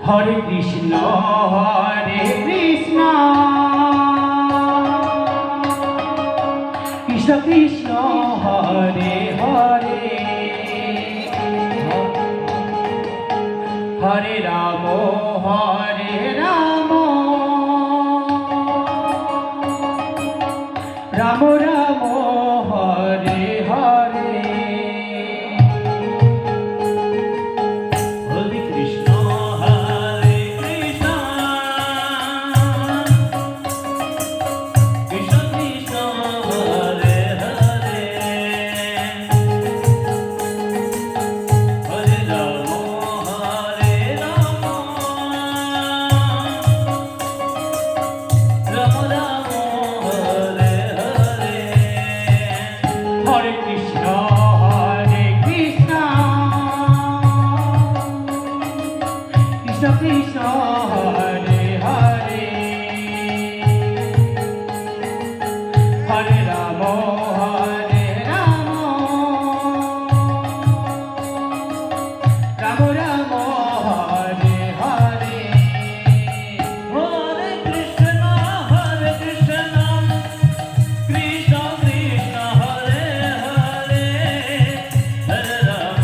Hare Krishna Krishna Krishna Hare Hare Hare Ram Ram Ram Hare Hare Hare Krishna Krishna Krishna Hare Hare Hare Ram Ram Ram Hare Hare Hare Krishna Krishna Krishna Hare Hare Hare Ram Ram Ram Hare Hare Hare Krishna Krishna Krishna Hare Hare Hare Ram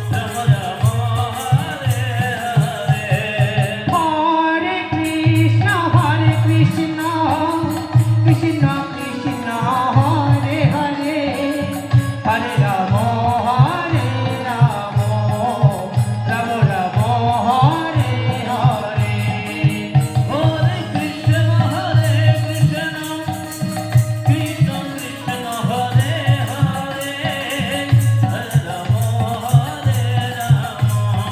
Ram Ram Hare Hare Hare Krishna Krishna Krishna Hare Hare Hare Ram Ram Ram Hare Hare Hare Krishna Krishna Krishna Hare Hare Hare Ram Ram Hare Hare Hare Krishna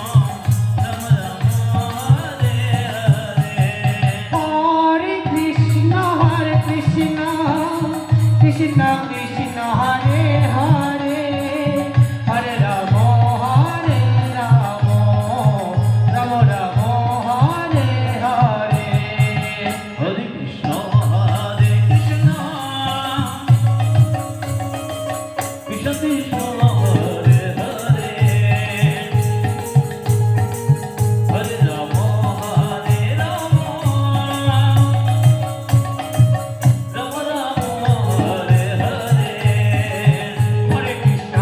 Krishna Krishna Hare Hare Hare Ram Ram Ram Hare Hare Hare Krishna Krishna Krishna Krishna Hare Hare Hare Ram Ram Ram Hare Hare Hare Krishna Krishna Krishna Hare Hare Hare Ram Ram Ram Hare Hare Hare Krishna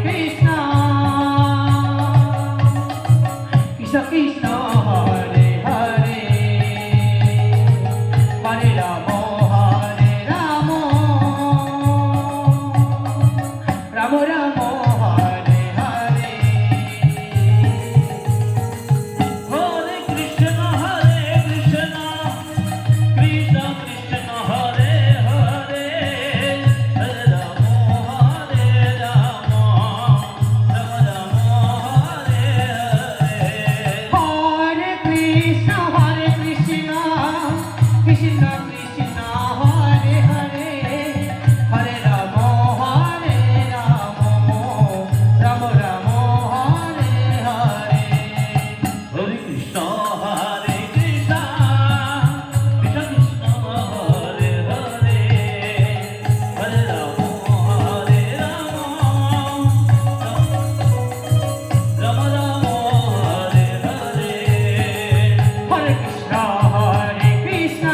Krishna Krishna Krishna Hare Hare Hare Ram Ram Ram Hare Hare Hare Krishna Krishna Krishna Hare Hare Hare Ram Ram Ram Hare Hare Hare Krishna Krishna Krishna Krishna Hare Hare Hare Ram Ram Ram Hare Hare Hare Krishna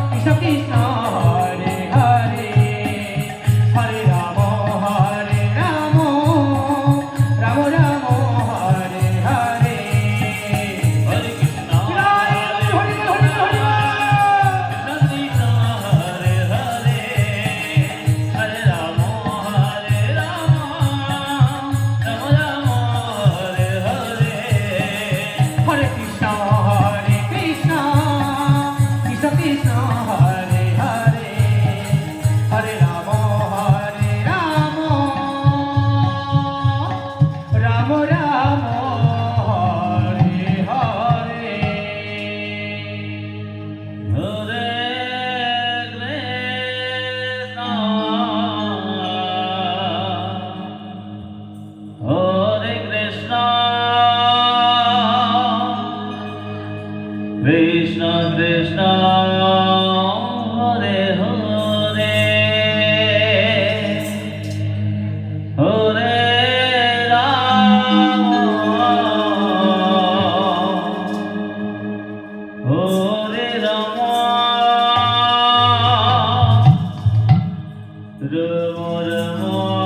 Krishna Krishna Hare Hare Hare Ram Ram Ram Hare Hare Hare Krishna Hare Hare Hare Krishna Hare Hare Hare Ram Ram Ram Hare Hare Hare Krishna Krishna Krishna Hare Hare Hare Ram Rama